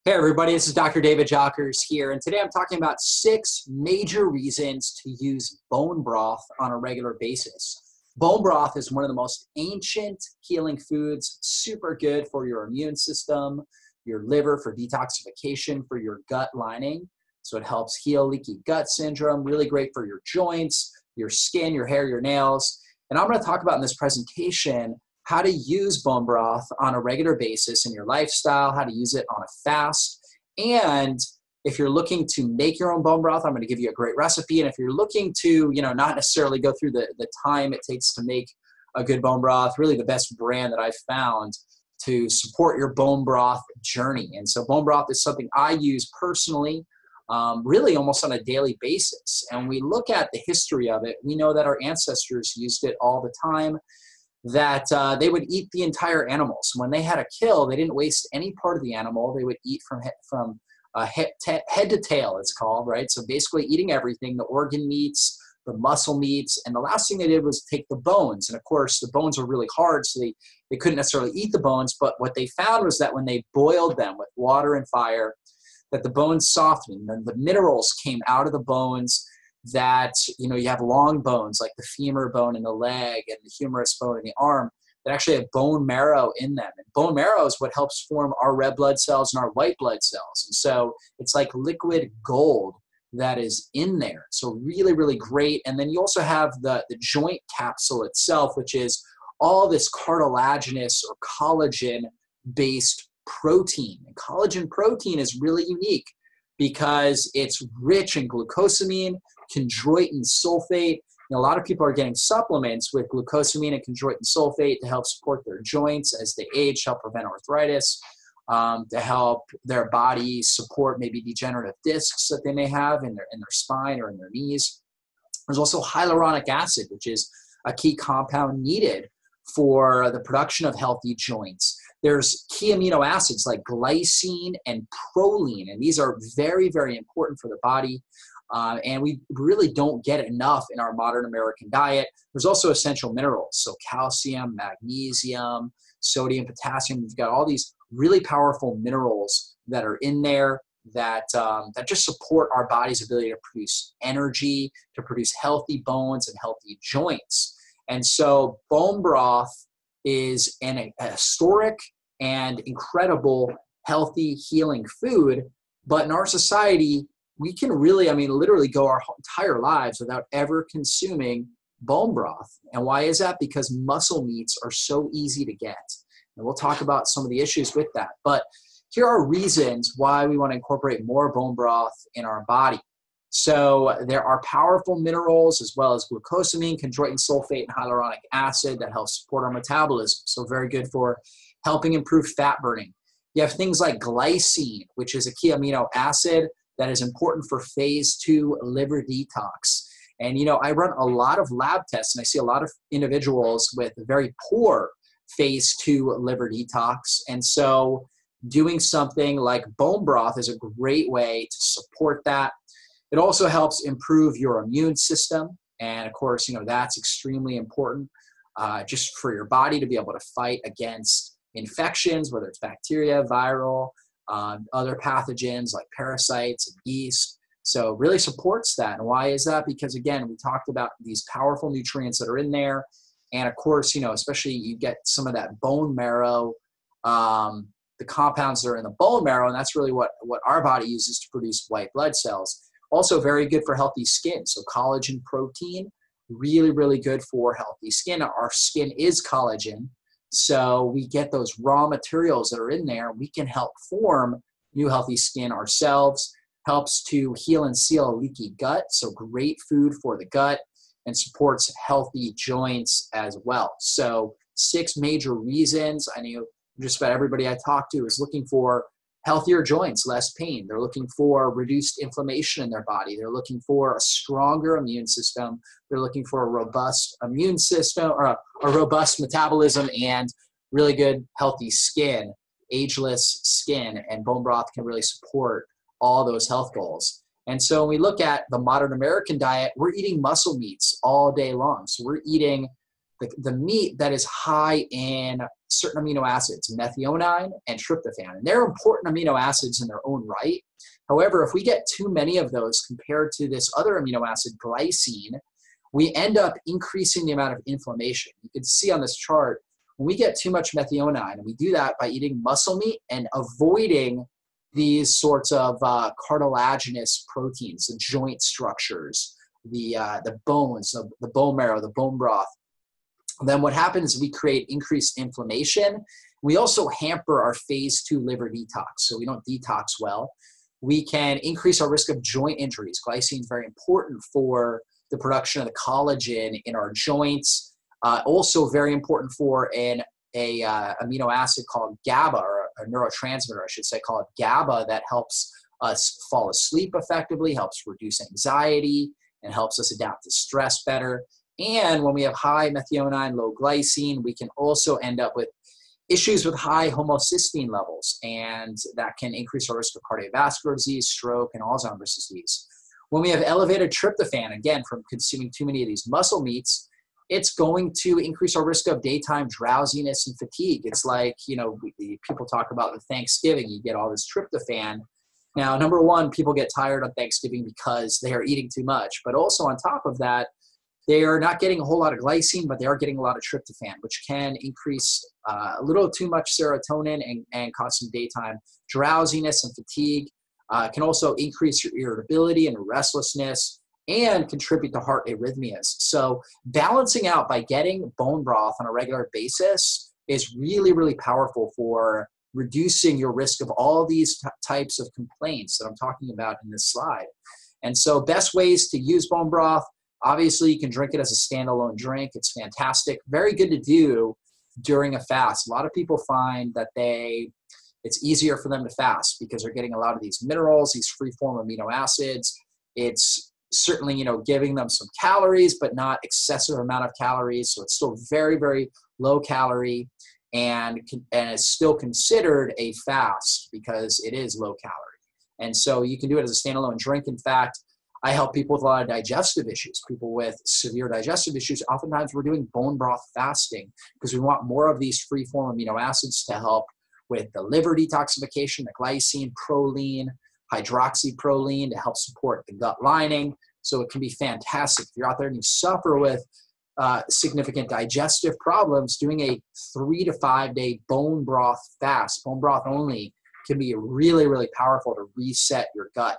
Hey everybody, this is Dr. David Jockers here, and today I'm talking about 6 major reasons to use bone broth on a regular basis. Bone broth is one of the most ancient healing foods, super good for your immune system, your liver for detoxification, for your gut lining. So it helps heal leaky gut syndrome, really great for your joints, your skin, your hair, your nails. And I'm going to talk about in this presentation how to use bone broth on a regular basis in your lifestyle, how to use it on a fast. And if you're looking to make your own bone broth, I'm going to give you a great recipe. And if you're looking to, not necessarily go through the time it takes to make a good bone broth, really the best brand that I've found to support your bone broth journey. And so bone broth is something I use personally, really almost on a daily basis. And we look at the history of it. We know that our ancestors used it all the time, that they would eat the entire animal. So when they had a kill, they didn't waste any part of the animal. They would eat from head to tail, it's called, right? So basically eating everything, the organ meats, the muscle meats, and the last thing they did was take the bones. And of course, the bones were really hard, so they couldn't necessarily eat the bones, but what they found was that when they boiled them with water and fire, that the bones softened, and the minerals came out of the bones, that you have long bones like the femur bone in the leg and the humerus bone in the arm that actually have bone marrow in them. And bone marrow is what helps form our red blood cells and our white blood cells. And so it's like liquid gold that is in there. So really, really great. And then you also have the joint capsule itself, which is all this cartilaginous or collagen-based protein. And collagen protein is really unique because it's rich in glucosamine, chondroitin sulfate. A lot of people are getting supplements with glucosamine and chondroitin sulfate to help support their joints as they age, help prevent arthritis, to help their body support maybe degenerative discs that they may have in their spine or in their knees. There's also hyaluronic acid, which is a key compound needed for the production of healthy joints. There's key amino acids like glycine and proline, and these are very, very important for the body. And we really don't get enough in our modern American diet. There's also essential minerals, so calcium, magnesium, sodium, potassium. We've got all these really powerful minerals that are in there that just support our body's ability to produce energy, to produce healthy bones and healthy joints. And so bone broth is a historic and incredible healthy healing food. But in our society, we can really, literally go our entire lives without ever consuming bone broth. And why is that? Because muscle meats are so easy to get. And we'll talk about some of the issues with that. But here are reasons why we want to incorporate more bone broth in our body. So there are powerful minerals as well as glucosamine, chondroitin sulfate, and hyaluronic acid that help support our metabolism. So very good for helping improve fat burning. You have things like glycine, which is a key amino acid that is important for phase 2 liver detox. And, I run a lot of lab tests and I see a lot of individuals with very poor phase 2 liver detox. And so doing something like bone broth is a great way to support that. It also helps improve your immune system. And of course, that's extremely important just for your body to be able to fight against infections, whether it's bacteria, viral, other pathogens like parasites and yeast. So it really supports that. And why is that? Because again, we talked about these powerful nutrients that are in there. And of course, especially you get some of that bone marrow, the compounds that are in the bone marrow, and that's really what our body uses to produce white blood cells. Also very good for healthy skin. So collagen protein, really, really good for healthy skin. Our skin is collagen. So we get those raw materials that are in there. We can help form new healthy skin ourselves, helps to heal and seal a leaky gut. So great food for the gut and supports healthy joints as well. So 6 major reasons. I know just about everybody I talk to is looking for healthier joints, less pain. They're looking for reduced inflammation in their body. They're looking for a stronger immune system. They're looking for a robust immune system or a robust metabolism and really good, healthy skin, ageless skin, and bone broth can really support all those health goals. And so when we look at the modern American diet, we're eating muscle meats all day long. So we're eating the meat that is high in certain amino acids, methionine and tryptophan. And they're important amino acids in their own right. However, if we get too many of those compared to this other amino acid, glycine, we end up increasing the amount of inflammation. You can see on this chart, when we get too much methionine, and we do that by eating muscle meat and avoiding these sorts of cartilaginous proteins, the joint structures, the bones, the bone marrow, the bone broth. Then what happens is we create increased inflammation. We also hamper our phase 2 liver detox, so we don't detox well. We can increase our risk of joint injuries. Glycine is very important for the production of the collagen in our joints. Also very important for an amino acid called GABA, or a neurotransmitter, I should say, called GABA, that helps us fall asleep effectively, helps reduce anxiety, and helps us adapt to stress better. And when we have high methionine, low glycine, we can also end up with issues with high homocysteine levels, and that can increase our risk of cardiovascular disease, stroke, and Alzheimer's disease. When we have elevated tryptophan, again, from consuming too many of these muscle meats, it's going to increase our risk of daytime drowsiness and fatigue. It's like, people talk about the Thanksgiving, you get all this tryptophan. Now, number one, people get tired on Thanksgiving because they are eating too much. But also on top of that, they are not getting a whole lot of glycine, but they are getting a lot of tryptophan, which can increase a little too much serotonin and cause some daytime drowsiness and fatigue. Can also increase your irritability and restlessness and contribute to heart arrhythmias. So balancing out by getting bone broth on a regular basis is really, really powerful for reducing your risk of all these types of complaints that I'm talking about in this slide. And so best ways to use bone broth: obviously, you can drink it as a standalone drink. It's fantastic. Very good to do during a fast. A lot of people find that it's easier for them to fast because they're getting a lot of these minerals, these free-form amino acids. It's certainly, giving them some calories, but not excessive amount of calories. So it's still very, very low calorie and is still considered a fast because it is low calorie. And so you can do it as a standalone drink. In fact, I help people with a lot of digestive issues, people with severe digestive issues. Oftentimes we're doing bone broth fasting because we want more of these free-form amino acids to help with the liver detoxification, the glycine, proline, hydroxyproline to help support the gut lining. So it can be fantastic. If you're out there and you suffer with significant digestive problems, doing a 3 to 5 day bone broth fast, bone broth only, can be really, really powerful to reset your gut.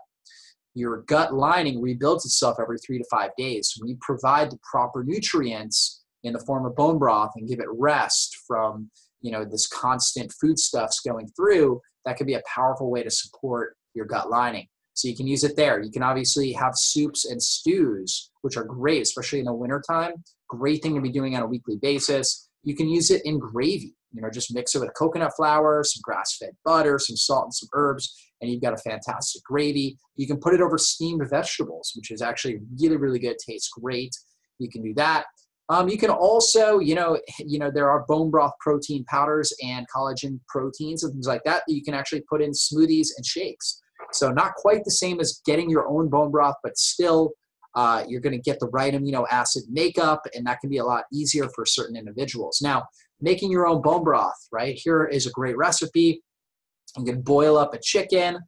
Your gut lining rebuilds itself every 3 to 5 days. When you provide the proper nutrients in the form of bone broth and give it rest from this constant foodstuffs going through, that could be a powerful way to support your gut lining. So you can use it there. You can obviously have soups and stews, which are great, especially in the wintertime. Great thing to be doing on a weekly basis. You can use it in gravy. Just mix it with coconut flour, some grass-fed butter, some salt, and some herbs, and you've got a fantastic gravy. You can put it over steamed vegetables, which is actually really, really good. Tastes great. You can do that. You can also, there are bone broth protein powders and collagen proteins and things like that you can actually put in smoothies and shakes. So not quite the same as getting your own bone broth, but still you're going to get the right amino acid makeup, and that can be a lot easier for certain individuals. Now, making your own bone broth, right? Here is a great recipe. You can boil up a chicken,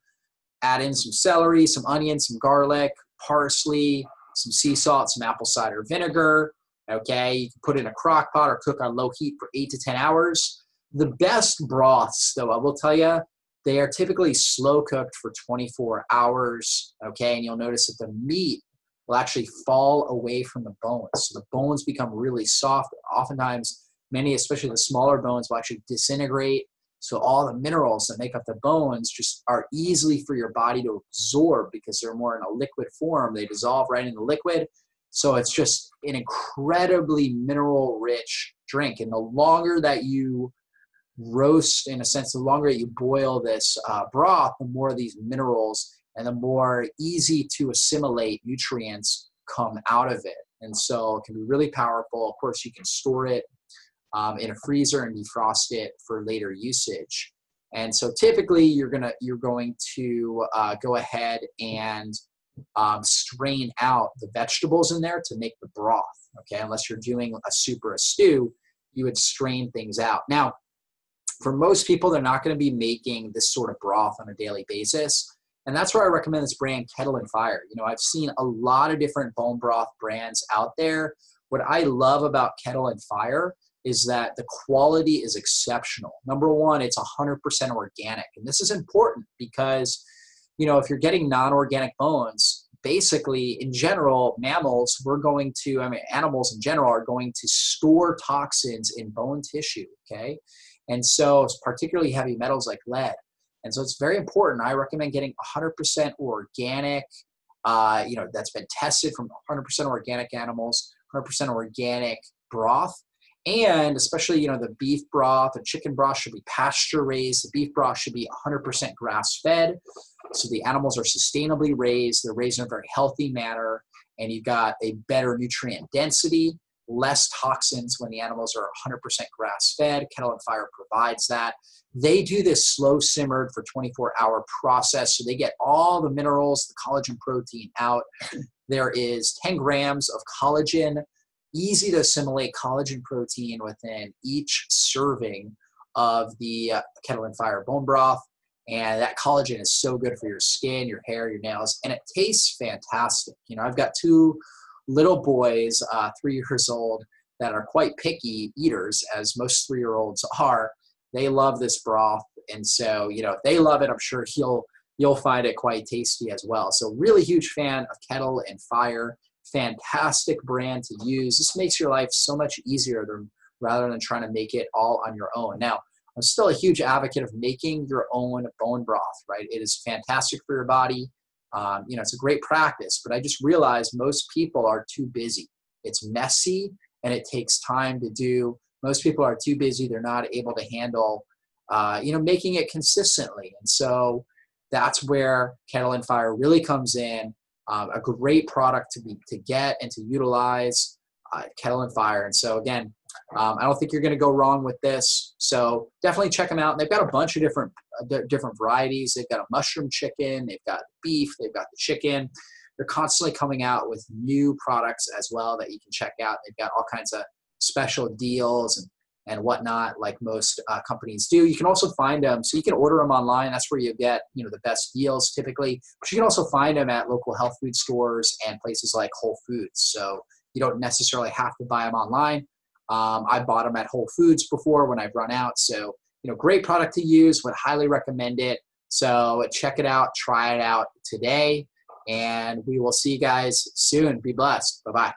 add in some celery, some onions, some garlic, parsley, some sea salt, some apple cider vinegar. Okay, you can put it in a crock pot or cook on low heat for 8 to 10 hours. The best broths, though, I will tell you, they are typically slow cooked for 24 hours. Okay, and you'll notice that the meat will actually fall away from the bones. So the bones become really soft. Oftentimes, many, especially the smaller bones, will actually disintegrate. So all the minerals that make up the bones just are easily for your body to absorb because they're more in a liquid form. They dissolve right in the liquid. So it's just an incredibly mineral-rich drink. And the longer that you roast, in a sense, the longer that you boil this broth, the more of these minerals and the more easy to assimilate nutrients come out of it. And so it can be really powerful. Of course, you can store it in a freezer and defrost it for later usage. And so typically you're going to go ahead and strain out the vegetables in there to make the broth. okay? Unless you're doing a soup or a stew, you would strain things out. Now, for most people, they're not going to be making this sort of broth on a daily basis. And that's where I recommend this brand Kettle and Fire. You know, I've seen a lot of different bone broth brands out there. What I love about Kettle and Fire is that the quality is exceptional. Number one, it's 100% organic. And this is important because, you know, if you're getting non-organic bones, basically, in general, mammals, animals in general are going to store toxins in bone tissue, okay? And so it's particularly heavy metals like lead. And so it's very important. I recommend getting 100% organic, that's been tested from 100% organic animals, 100% organic broth. And especially, the beef broth or chicken broth should be pasture raised. The beef broth should be 100% grass fed. So the animals are sustainably raised. They're raised in a very healthy manner. And you've got a better nutrient density, less toxins when the animals are 100% grass fed. Kettle and Fire provides that. They do this slow simmered for 24-hour process. So they get all the minerals, the collagen protein out. There is 10 grams of collagen, easy to assimilate collagen protein within each serving of the Kettle and Fire bone broth. And that collagen is so good for your skin, your hair, your nails, and it tastes fantastic. I've got two little boys, 3 years old, that are quite picky eaters, as most 3-year-olds are. They love this broth. And so, if they love it, I'm sure you'll find it quite tasty as well. So really huge fan of Kettle and Fire. Fantastic brand to use. This makes your life so much easier rather than trying to make it all on your own. Now, I'm still a huge advocate of making your own bone broth, right? It is fantastic for your body. It's a great practice, but I just realized most people are too busy. It's messy and it takes time to do. Most people are too busy. They're not able to handle, making it consistently. And so that's where Kettle and Fire really comes in. A great product to get and to utilize, Kettle and Fire. And so again, I don't think you're going to go wrong with this. So definitely check them out. And they've got a bunch of different varieties. They've got a mushroom chicken. They've got beef. They've got the chicken. They're constantly coming out with new products as well that you can check out. They've got all kinds of special deals and whatnot, like most companies do. You can also find them, so you can order them online. That's where you get, the best deals typically. But you can also find them at local health food stores and places like Whole Foods. So you don't necessarily have to buy them online. I bought them at Whole Foods before when I've run out. So, great product to use. Would highly recommend it. So check it out. Try it out today. And we will see you guys soon. Be blessed. Bye-bye.